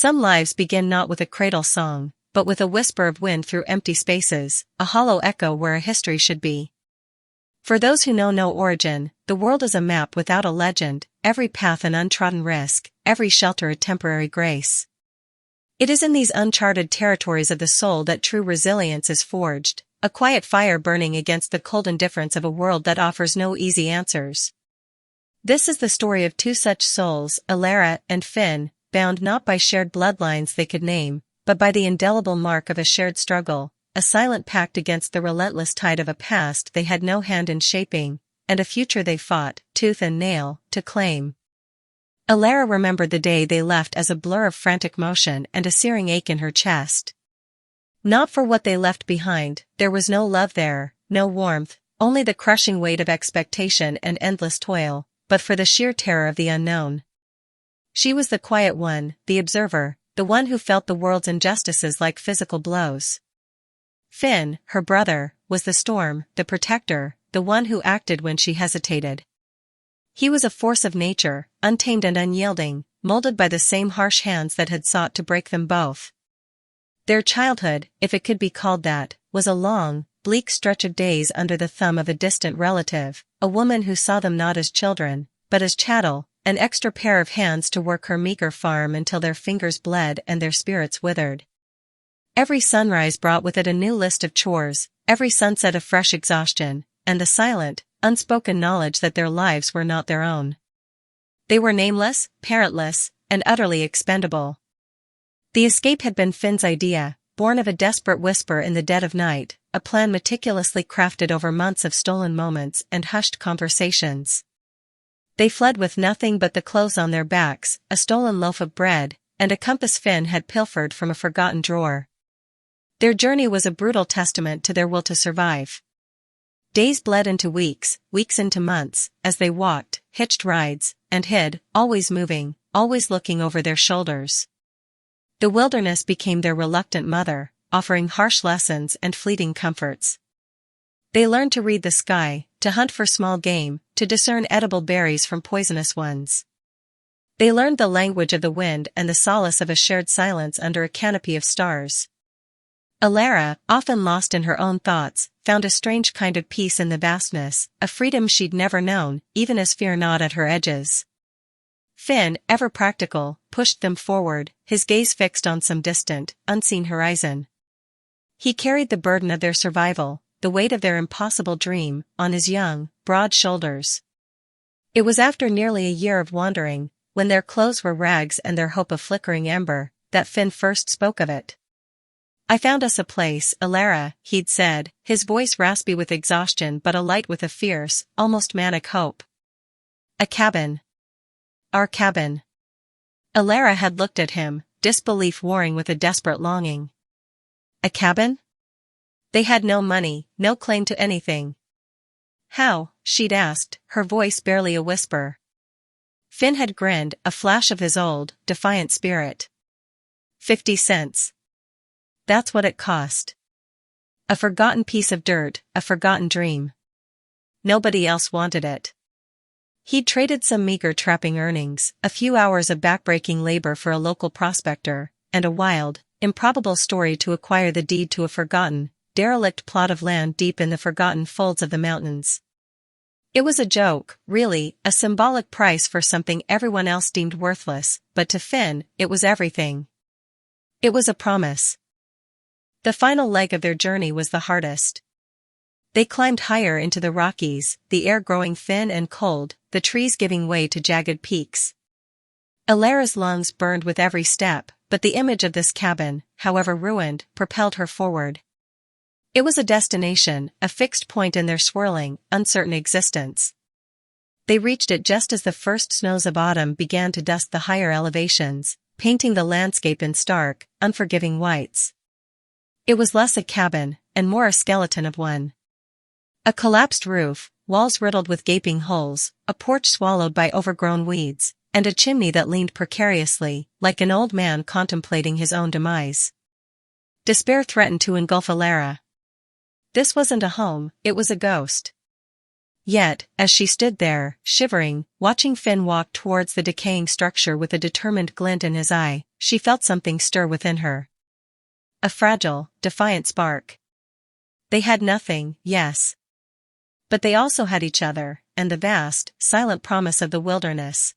Some lives begin not with a cradle song, but with a whisper of wind through empty spaces, a hollow echo where a history should be. For those who know no origin, the world is a map without a legend, every path an untrodden risk, every shelter a temporary grace. It is in these uncharted territories of the soul that true resilience is forged, a quiet fire burning against the cold indifference of a world that offers no easy answers. This is the story of two such souls, Alara and Finn, bound not by shared bloodlines they could name, but by the indelible mark of a shared struggle, a silent pact against the relentless tide of a past they had no hand in shaping, and a future they fought, tooth and nail, to claim. Alara remembered the day they left as a blur of frantic motion and a searing ache in her chest. Not for what they left behind, there was no love there, no warmth, only the crushing weight of expectation and endless toil, but for the sheer terror of the unknown. She was the quiet one, the observer, the one who felt the world's injustices like physical blows. Finn, her brother, was the storm, the protector, the one who acted when she hesitated. He was a force of nature, untamed and unyielding, molded by the same harsh hands that had sought to break them both. Their childhood, if it could be called that, was a long, bleak stretch of days under the thumb of a distant relative, a woman who saw them not as children, but as chattel, an extra pair of hands to work her meager farm until their fingers bled and their spirits withered. Every sunrise brought with it a new list of chores, every sunset a fresh exhaustion, and the silent, unspoken knowledge that their lives were not their own. They were nameless, parentless, and utterly expendable. The escape had been Finn's idea, born of a desperate whisper in the dead of night, a plan meticulously crafted over months of stolen moments and hushed conversations. They fled with nothing but the clothes on their backs, a stolen loaf of bread, and a compass Finn had pilfered from a forgotten drawer. Their journey was a brutal testament to their will to survive. Days bled into weeks, weeks into months, as they walked, hitched rides, and hid, always moving, always looking over their shoulders. The wilderness became their reluctant mother, offering harsh lessons and fleeting comforts. They learned to read the sky, to hunt for small game, to discern edible berries from poisonous ones. They learned the language of the wind and the solace of a shared silence under a canopy of stars. Alara, often lost in her own thoughts, found a strange kind of peace in the vastness, a freedom she'd never known, even as fear gnawed at her edges. Finn, ever practical, pushed them forward, his gaze fixed on some distant, unseen horizon. He carried the burden of their survival, the weight of their impossible dream, on his young, broad shoulders. It was after nearly a year of wandering, when their clothes were rags and their hope a flickering ember, that Finn first spoke of it. "I found us a place, Alara," he'd said, his voice raspy with exhaustion but alight with a fierce, almost manic hope. "A cabin. Our cabin." Alara had looked at him, disbelief warring with a desperate longing. A cabin? They had no money, no claim to anything. "How?" she'd asked, her voice barely a whisper. Finn had grinned, a flash of his old, defiant spirit. 50 cents. That's what it cost. A forgotten piece of dirt, a forgotten dream. Nobody else wanted it. He'd traded some meager trapping earnings, a few hours of backbreaking labor for a local prospector, and a wild, improbable story to acquire the deed to a forgotten, derelict plot of land deep in the forgotten folds of the mountains. It was a joke, really, a symbolic price for something everyone else deemed worthless, but to Finn, it was everything. It was a promise. The final leg of their journey was the hardest. They climbed higher into the Rockies, the air growing thin and cold, the trees giving way to jagged peaks. Alara's lungs burned with every step, but the image of this cabin, however ruined, propelled her forward. It was a destination, a fixed point in their swirling, uncertain existence. They reached it just as the first snows of autumn began to dust the higher elevations, painting the landscape in stark, unforgiving whites. It was less a cabin, and more a skeleton of one. A collapsed roof, walls riddled with gaping holes, a porch swallowed by overgrown weeds, and a chimney that leaned precariously, like an old man contemplating his own demise. Despair threatened to engulf Alara. This wasn't a home, it was a ghost. Yet, as she stood there, shivering, watching Finn walk towards the decaying structure with a determined glint in his eye, she felt something stir within her. A fragile, defiant spark. They had nothing, yes. But they also had each other, and the vast, silent promise of the wilderness.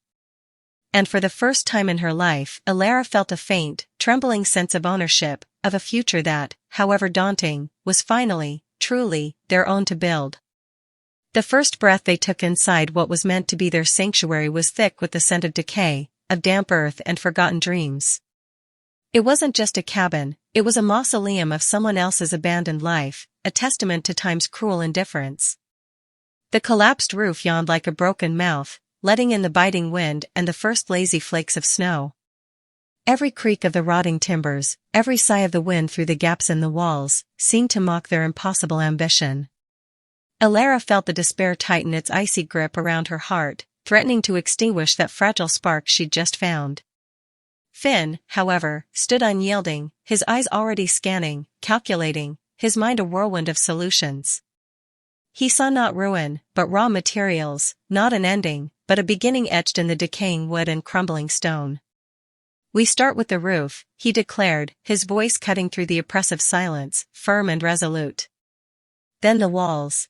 And for the first time in her life, Alara felt a faint, trembling sense of ownership, of a future that, however daunting, was finally, truly, their own to build. The first breath they took inside what was meant to be their sanctuary was thick with the scent of decay, of damp earth and forgotten dreams. It wasn't just a cabin, it was a mausoleum of someone else's abandoned life, a testament to time's cruel indifference. The collapsed roof yawned like a broken mouth, letting in the biting wind and the first lazy flakes of snow. Every creak of the rotting timbers, every sigh of the wind through the gaps in the walls, seemed to mock their impossible ambition. Alara felt the despair tighten its icy grip around her heart, threatening to extinguish that fragile spark she'd just found. Finn, however, stood unyielding, his eyes already scanning, calculating, his mind a whirlwind of solutions. He saw not ruin, but raw materials, not an ending, but a beginning etched in the decaying wood and crumbling stone. "We start with the roof," he declared, his voice cutting through the oppressive silence, firm and resolute. "Then the walls.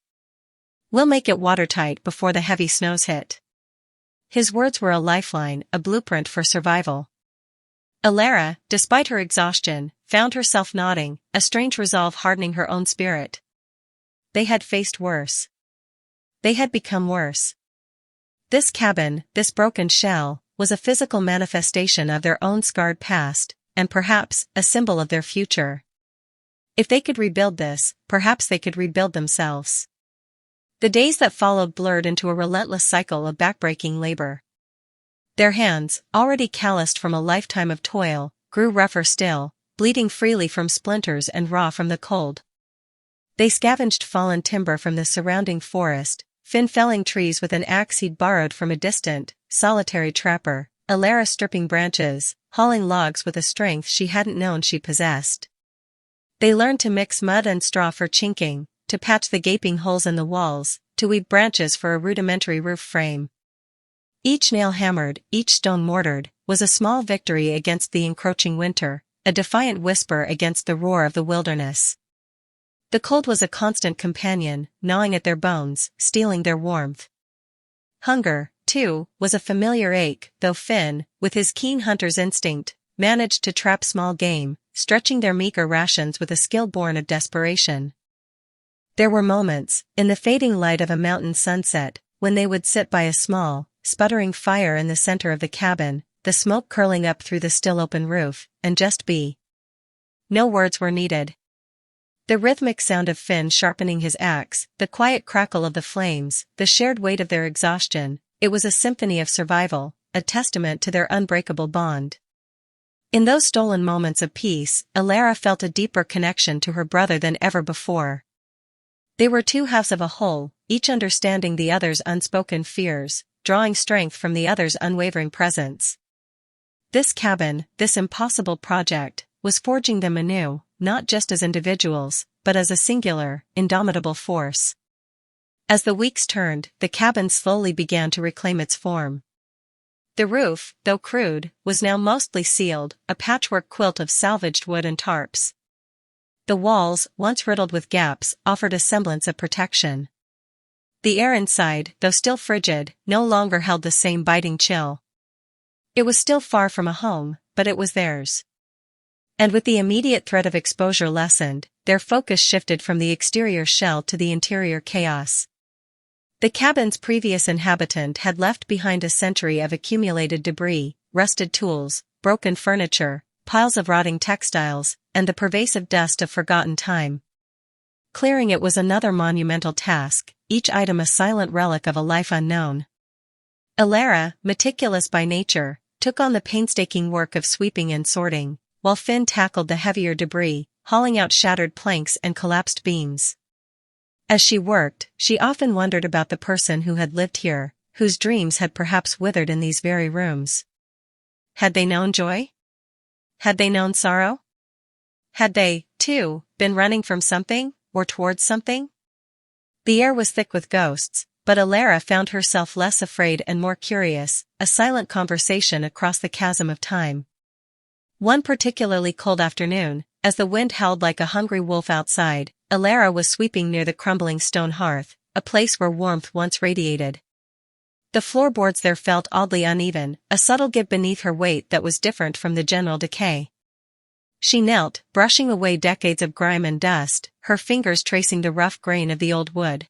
We'll make it watertight before the heavy snows hit." His words were a lifeline, a blueprint for survival. Alara, despite her exhaustion, found herself nodding, a strange resolve hardening her own spirit. They had faced worse. They had become worse. This cabin, this broken shell, was a physical manifestation of their own scarred past, and perhaps, a symbol of their future. If they could rebuild this, perhaps they could rebuild themselves. The days that followed blurred into a relentless cycle of backbreaking labor. Their hands, already calloused from a lifetime of toil, grew rougher still, bleeding freely from splinters and raw from the cold. They scavenged fallen timber from the surrounding forest, Finn felling trees with an axe he'd borrowed from a distant, solitary trapper, Alara stripping branches, hauling logs with a strength she hadn't known she possessed. They learned to mix mud and straw for chinking, to patch the gaping holes in the walls, to weave branches for a rudimentary roof frame. Each nail hammered, each stone mortared, was a small victory against the encroaching winter, a defiant whisper against the roar of the wilderness. The cold was a constant companion, gnawing at their bones, stealing their warmth. Hunger, too, was a familiar ache, though Finn, with his keen hunter's instinct, managed to trap small game, stretching their meager rations with a skill born of desperation. There were moments, in the fading light of a mountain sunset, when they would sit by a small, sputtering fire in the center of the cabin, the smoke curling up through the still open roof, and just be. No words were needed. The rhythmic sound of Finn sharpening his axe, the quiet crackle of the flames, the shared weight of their exhaustion, it was a symphony of survival, a testament to their unbreakable bond. In those stolen moments of peace, Alara felt a deeper connection to her brother than ever before. They were two halves of a whole, each understanding the other's unspoken fears, drawing strength from the other's unwavering presence. This cabin, this impossible project, was forging them anew, not just as individuals, but as a singular, indomitable force. As the weeks turned, the cabin slowly began to reclaim its form. The roof, though crude, was now mostly sealed, a patchwork quilt of salvaged wood and tarps. The walls, once riddled with gaps, offered a semblance of protection. The air inside, though still frigid, no longer held the same biting chill. It was still far from a home, but it was theirs. And with the immediate threat of exposure lessened, their focus shifted from the exterior shell to the interior chaos. The cabin's previous inhabitant had left behind a century of accumulated debris, rusted tools, broken furniture, piles of rotting textiles, and the pervasive dust of forgotten time. Clearing it was another monumental task, each item a silent relic of a life unknown. Alara, meticulous by nature, took on the painstaking work of sweeping and sorting, while Finn tackled the heavier debris, hauling out shattered planks and collapsed beams. As she worked, she often wondered about the person who had lived here, whose dreams had perhaps withered in these very rooms. Had they known joy? Had they known sorrow? Had they, too, been running from something, or towards something? The air was thick with ghosts, but Alara found herself less afraid and more curious, a silent conversation across the chasm of time. One particularly cold afternoon, as the wind howled like a hungry wolf outside, Alara was sweeping near the crumbling stone hearth, a place where warmth once radiated. The floorboards there felt oddly uneven, a subtle give beneath her weight that was different from the general decay. She knelt, brushing away decades of grime and dust, her fingers tracing the rough grain of the old wood.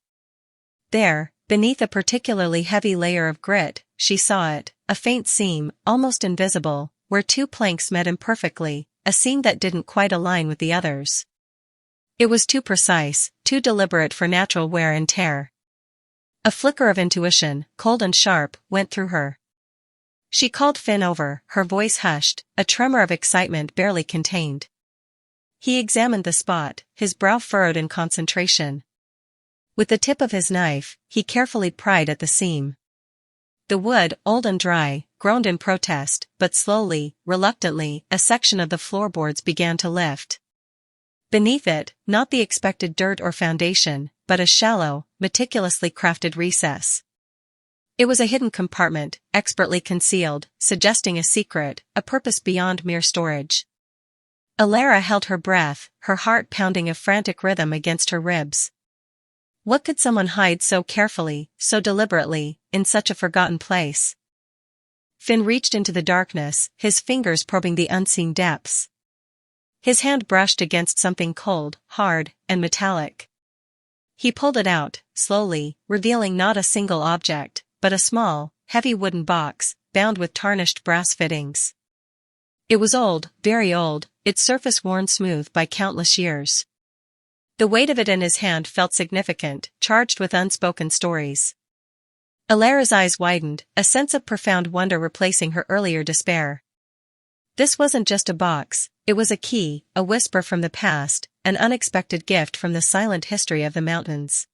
There, beneath a particularly heavy layer of grit, she saw it, a faint seam, almost invisible, where two planks met imperfectly, a seam that didn't quite align with the others. It was too precise, too deliberate for natural wear and tear. A flicker of intuition, cold and sharp, went through her. She called Finn over, her voice hushed, a tremor of excitement barely contained. He examined the spot, his brow furrowed in concentration. With the tip of his knife, he carefully pried at the seam. The wood, old and dry, groaned in protest, but slowly, reluctantly, a section of the floorboards began to lift. Beneath it, not the expected dirt or foundation, but a shallow, meticulously crafted recess. It was a hidden compartment, expertly concealed, suggesting a secret, a purpose beyond mere storage. Alara held her breath, her heart pounding a frantic rhythm against her ribs. What could someone hide so carefully, so deliberately, in such a forgotten place? Finn reached into the darkness, his fingers probing the unseen depths. His hand brushed against something cold, hard, and metallic. He pulled it out, slowly, revealing not a single object, but a small, heavy wooden box, bound with tarnished brass fittings. It was old, very old, its surface worn smooth by countless years. The weight of it in his hand felt significant, charged with unspoken stories. Alara's eyes widened, a sense of profound wonder replacing her earlier despair. This wasn't just a box, it was a key, a whisper from the past, an unexpected gift from the silent history of the mountains.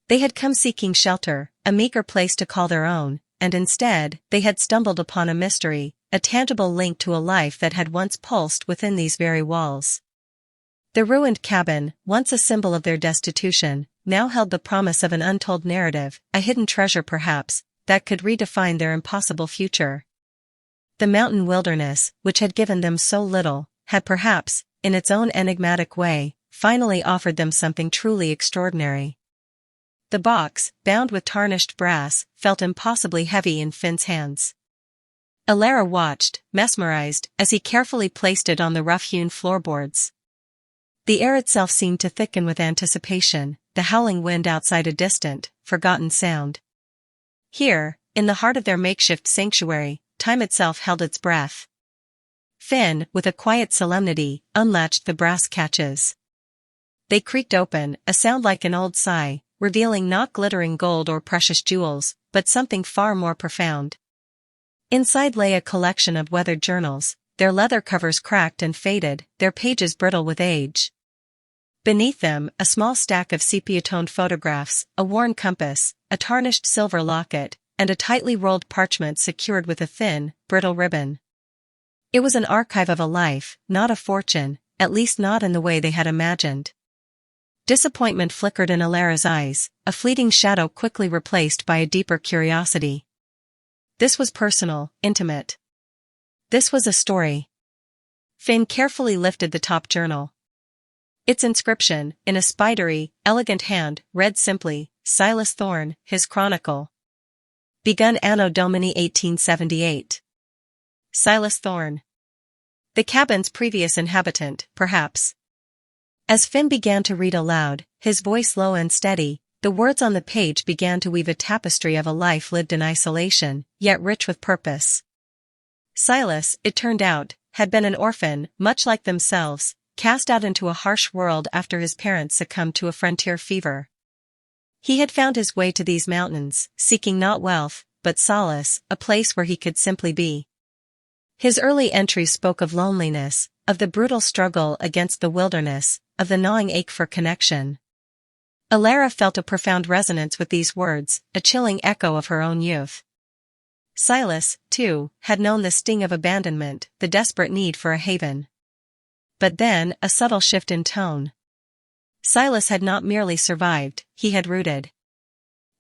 They had come seeking shelter, a meager place to call their own, and instead, they had stumbled upon a mystery, a tangible link to a life that had once pulsed within these very walls. The ruined cabin, once a symbol of their destitution, now held the promise of an untold narrative, a hidden treasure perhaps, that could redefine their impossible future. The mountain wilderness, which had given them so little, had perhaps, in its own enigmatic way, finally offered them something truly extraordinary. The box, bound with tarnished brass, felt impossibly heavy in Finn's hands. Alara watched, mesmerized, as he carefully placed it on the rough-hewn floorboards. The air itself seemed to thicken with anticipation, the howling wind outside a distant, forgotten sound. Here, in the heart of their makeshift sanctuary, time itself held its breath. Finn, with a quiet solemnity, unlatched the brass catches. They creaked open, a sound like an old sigh, revealing not glittering gold or precious jewels, but something far more profound. Inside lay a collection of weathered journals, their leather covers cracked and faded, their pages brittle with age. Beneath them, a small stack of sepia-toned photographs, a worn compass, a tarnished silver locket, and a tightly rolled parchment secured with a thin, brittle ribbon. It was an archive of a life, not a fortune, at least not in the way they had imagined. Disappointment flickered in Alara's eyes, a fleeting shadow quickly replaced by a deeper curiosity. This was personal, intimate. This was a story. Finn carefully lifted the top journal. Its inscription, in a spidery, elegant hand, read simply, Silas Thorne, his chronicle. Begun Anno Domini 1878. Silas Thorne. The cabin's previous inhabitant, perhaps. As Finn began to read aloud, his voice low and steady, the words on the page began to weave a tapestry of a life lived in isolation, yet rich with purpose. Silas, it turned out, had been an orphan, much like themselves, cast out into a harsh world after his parents succumbed to a frontier fever. He had found his way to these mountains, seeking not wealth, but solace, a place where he could simply be. His early entries spoke of loneliness, of the brutal struggle against the wilderness, of the gnawing ache for connection. Alara felt a profound resonance with these words, a chilling echo of her own youth. Silas, too, had known the sting of abandonment, the desperate need for a haven. But then, a subtle shift in tone. Silas had not merely survived, he had rooted.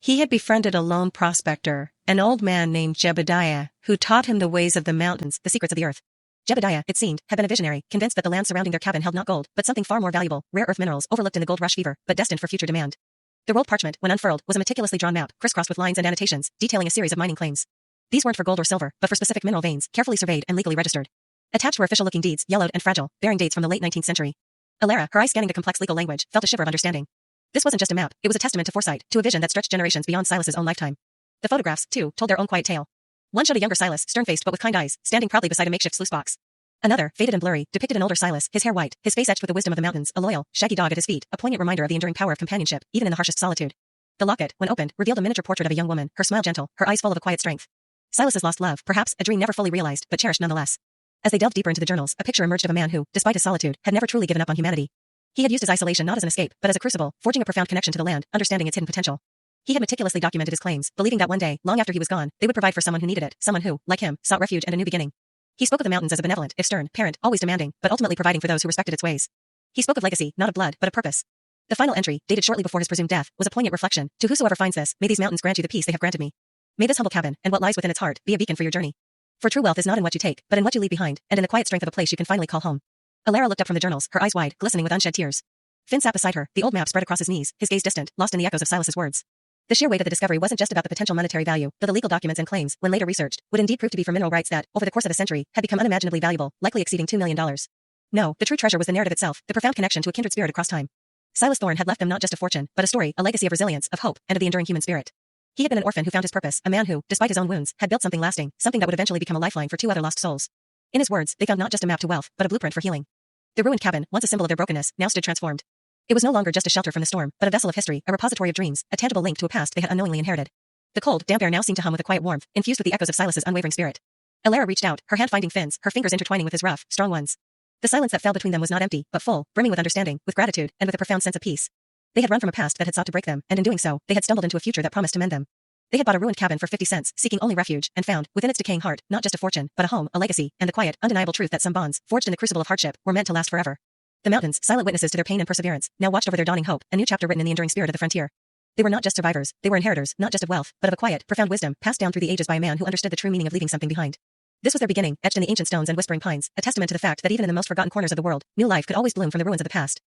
He had befriended a lone prospector, an old man named Jebediah, who taught him the ways of the mountains, the secrets of the earth. Jebediah, it seemed, had been a visionary, convinced that the land surrounding their cabin held not gold, but something far more valuable, rare earth minerals overlooked in the gold rush fever, but destined for future demand. The rolled parchment, when unfurled, was a meticulously drawn map, crisscrossed with lines and annotations, detailing a series of mining claims. These weren't for gold or silver, but for specific mineral veins, carefully surveyed and legally registered. Attached were official-looking deeds, yellowed and fragile, bearing dates from the late 19th century. Alara, her eyes scanning the complex legal language, felt a shiver of understanding. This wasn't just a map, it was a testament to foresight, to a vision that stretched generations beyond Silas's own lifetime. The photographs, too, told their own quiet tale. One showed a younger Silas, stern-faced but with kind eyes, standing proudly beside a makeshift sluice box. Another, faded and blurry, depicted an older Silas, his hair white, his face etched with the wisdom of the mountains, a loyal, shaggy dog at his feet, a poignant reminder of the enduring power of companionship, even in the harshest solitude. The locket, when opened, revealed a miniature portrait of a young woman, her smile gentle, her eyes full of a quiet strength. Silas's lost love, perhaps, a dream never fully realized, but cherished nonetheless. As they delved deeper into the journals, a picture emerged of a man who, despite his solitude, had never truly given up on humanity. He had used his isolation not as an escape, but as a crucible, forging a profound connection to the land, understanding its hidden potential. He had meticulously documented his claims, believing that one day, long after he was gone, they would provide for someone who needed it, someone who, like him, sought refuge and a new beginning. He spoke of the mountains as a benevolent, if stern, parent, always demanding, but ultimately providing for those who respected its ways. He spoke of legacy, not of blood, but of purpose. The final entry, dated shortly before his presumed death, was a poignant reflection. To whosoever finds this, may these mountains grant you the peace they have granted me. May this humble cabin, and what lies within its heart, be a beacon for your journey. For true wealth is not in what you take, but in what you leave behind, and in the quiet strength of a place you can finally call home. Alara looked up from the journals, her eyes wide, glistening with unshed tears. Finn sat beside her, the old map spread across his knees, his gaze distant, lost in the echoes of Silas's words. The sheer weight of the discovery wasn't just about the potential monetary value, though the legal documents and claims, when later researched, would indeed prove to be for mineral rights that, over the course of a century, had become unimaginably valuable, likely exceeding $2 million. No, the true treasure was the narrative itself, the profound connection to a kindred spirit across time. Silas Thorne had left them not just a fortune, but a story, a legacy of resilience, of hope, and of the enduring human spirit. He had been an orphan who found his purpose, a man who, despite his own wounds, had built something lasting, something that would eventually become a lifeline for two other lost souls. In his words, they found not just a map to wealth, but a blueprint for healing. The ruined cabin, once a symbol of their brokenness, now stood transformed. It was no longer just a shelter from the storm, but a vessel of history, a repository of dreams, a tangible link to a past they had unknowingly inherited. The cold, damp air now seemed to hum with a quiet warmth, infused with the echoes of Silas's unwavering spirit. Alara reached out, her hand finding Finn's, her fingers intertwining with his rough, strong ones. The silence that fell between them was not empty, but full, brimming with understanding, with gratitude, and with a profound sense of peace. They had run from a past that had sought to break them, and in doing so, they had stumbled into a future that promised to mend them. They had bought a ruined cabin for 50 cents, seeking only refuge, and found, within its decaying heart, not just a fortune, but a home, a legacy, and the quiet, undeniable truth that some bonds, forged in the crucible of hardship, were meant to last forever. The mountains, silent witnesses to their pain and perseverance, now watched over their dawning hope, a new chapter written in the enduring spirit of the frontier. They were not just survivors, they were inheritors, not just of wealth, but of a quiet, profound wisdom, passed down through the ages by a man who understood the true meaning of leaving something behind. This was their beginning, etched in the ancient stones and whispering pines, a testament to the fact that even in the most forgotten corners of the world, new life could always bloom from the ruins of the past.